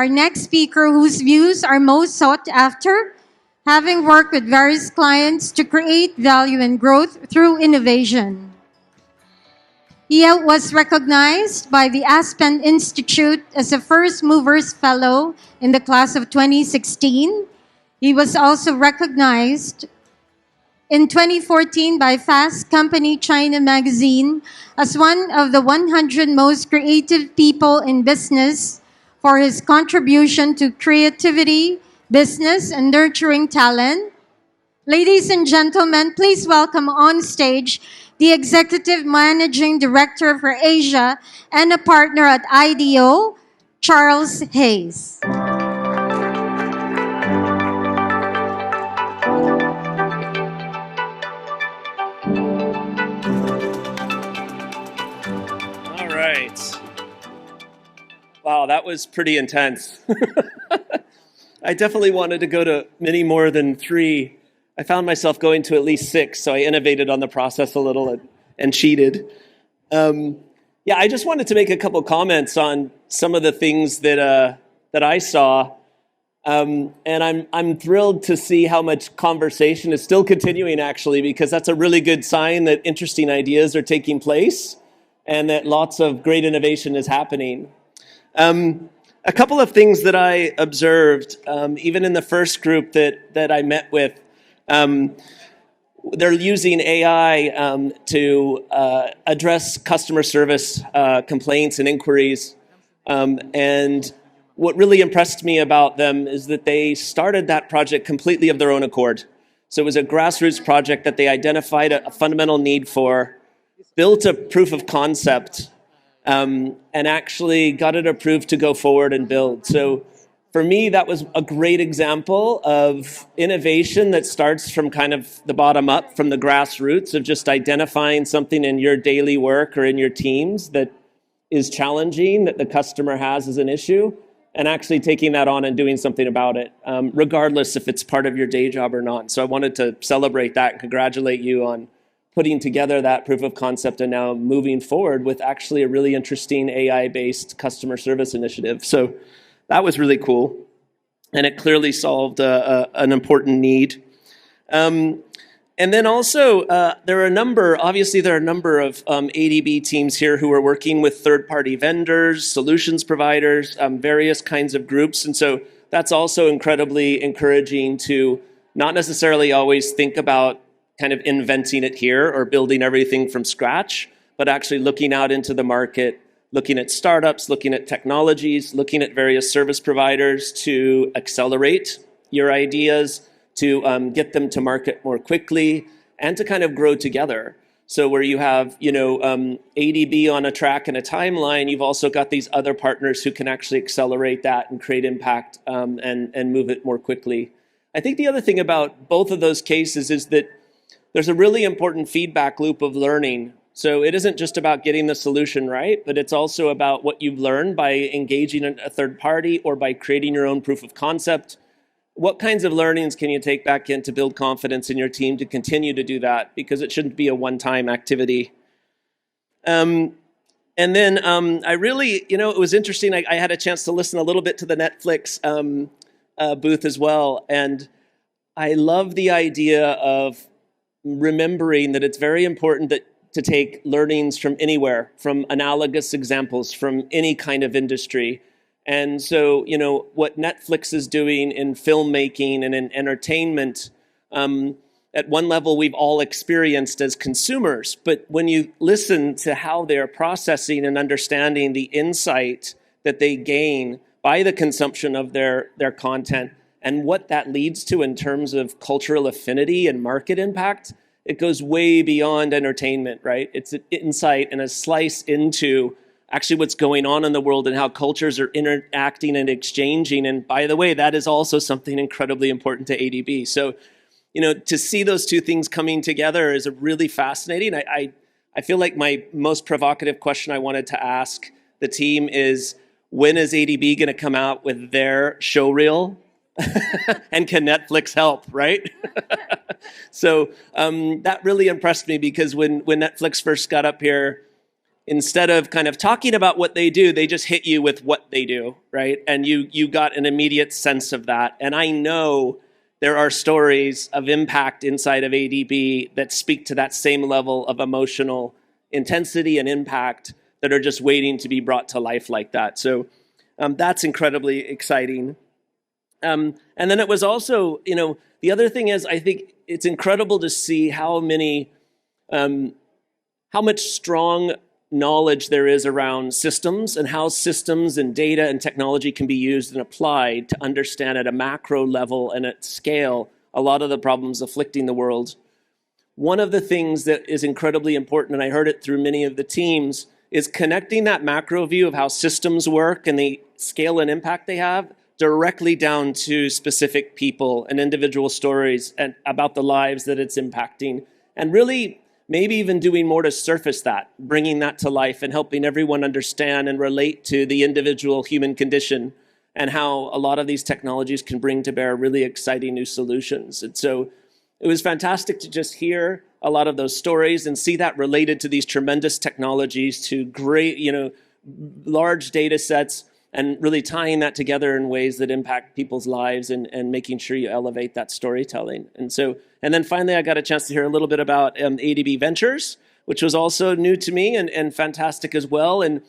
our next speaker, whose views are most sought after, having worked with various clients to create value and growth through innovation. He was recognized by the Aspen Institute as a First Movers Fellow in the class of 2016. He was also recognized in 2014 by Fast Company China magazine as one of the 100 most creative people in business for his contribution to creativity, business, and nurturing talent. Ladies and gentlemen, please welcome on stage the Executive Managing Director for Asia and a partner at IDEO, Charles Hayes. All right. Wow, that was pretty intense. I definitely wanted to go to many more than 3. I found myself going to at least 6, so I innovated on the process a little and cheated. I just wanted to make a couple comments on some of the things that I saw, and I'm thrilled to see how much conversation is still continuing, actually, because that's a really good sign that interesting ideas are taking place and that lots of great innovation is happening. A couple of things that I observed, even in the first group that I met with, they're using AI to address customer service complaints and inquiries. And what really impressed me about them is that they started that project completely of their own accord. So it was a grassroots project that they identified a fundamental need for, built a proof of concept, and actually got it approved to go forward and build. So for me, that was a great example of innovation that starts from kind of the bottom up, from the grassroots of just identifying something in your daily work or in your teams that is challenging, that the customer has as an issue, and actually taking that on and doing something about it, regardless if it's part of your day job or not. So I wanted to celebrate that and congratulate you on putting together that proof of concept and now moving forward with actually a really interesting AI-based customer service initiative. So that was really cool, and it clearly solved an important need. And then also, there are a number of ADB teams here who are working with third-party vendors, solutions providers, various kinds of groups. And so that's also incredibly encouraging to not necessarily always think about kind of inventing it here or building everything from scratch, but actually looking out into the market, looking at startups, looking at technologies, looking at various service providers to accelerate your ideas, to get them to market more quickly, and to kind of grow together. So where you have, ADB on a track and a timeline, you've also got these other partners who can actually accelerate that and create impact and move it more quickly. I think the other thing about both of those cases is that there's a really important feedback loop of learning. So it isn't just about getting the solution right, but it's also about what you've learned by engaging a third party or by creating your own proof of concept. What kinds of learnings can you take back in to build confidence in your team to continue to do that? Because it shouldn't be a one-time activity. And then I really, it was interesting. I had a chance to listen a little bit to the Netflix booth as well. And I love the idea of remembering that it's very important to take learnings from anywhere, from analogous examples, from any kind of industry. And so, what Netflix is doing in filmmaking and in entertainment, at one level we've all experienced as consumers, but when you listen to how they're processing and understanding the insight that they gain by the consumption of their content, and what that leads to in terms of cultural affinity and market impact, it goes way beyond entertainment, right? It's an insight and a slice into actually what's going on in the world and how cultures are interacting and exchanging. And by the way, that is also something incredibly important to ADB. So, to see those two things coming together is really fascinating. I feel like my most provocative question I wanted to ask the team is, when is ADB going to come out with their showreel? And can Netflix help, right? So that really impressed me, because when Netflix first got up here, instead of kind of talking about what they do, they just hit you with what they do, right? And you got an immediate sense of that. And I know there are stories of impact inside of ADB that speak to that same level of emotional intensity and impact that are just waiting to be brought to life like that. So that's incredibly exciting. And then it was also, the other thing is, I think it's incredible to see how much strong knowledge there is around systems and how systems and data and technology can be used and applied to understand at a macro level and at scale a lot of the problems afflicting the world. One of the things that is incredibly important, and I heard it through many of the teams, is connecting that macro view of how systems work and the scale and impact they have directly down to specific people and individual stories and about the lives that it's impacting. And really, maybe even doing more to surface that, bringing that to life and helping everyone understand and relate to the individual human condition and how a lot of these technologies can bring to bear really exciting new solutions. And so it was fantastic to just hear a lot of those stories and see that related to these tremendous technologies, to great, large data sets, and really tying that together in ways that impact people's lives and making sure you elevate that storytelling. And then finally, I got a chance to hear a little bit about ADB Ventures, which was also new to me and fantastic as well. And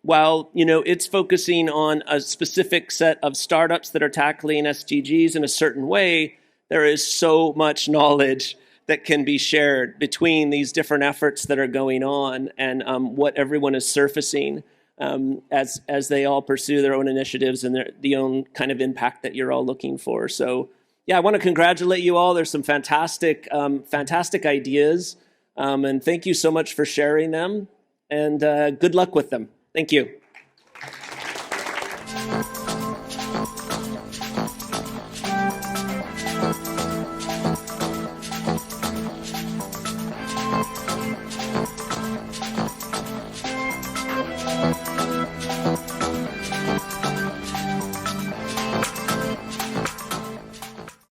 while it's focusing on a specific set of startups that are tackling SDGs in a certain way, there is so much knowledge that can be shared between these different efforts that are going on and what everyone is surfacing as they all pursue their own initiatives and the own kind of impact that you're all looking for. So yeah, I want to congratulate you all. There's some fantastic ideas, and thank you so much for sharing them, and good luck with them. Thank you.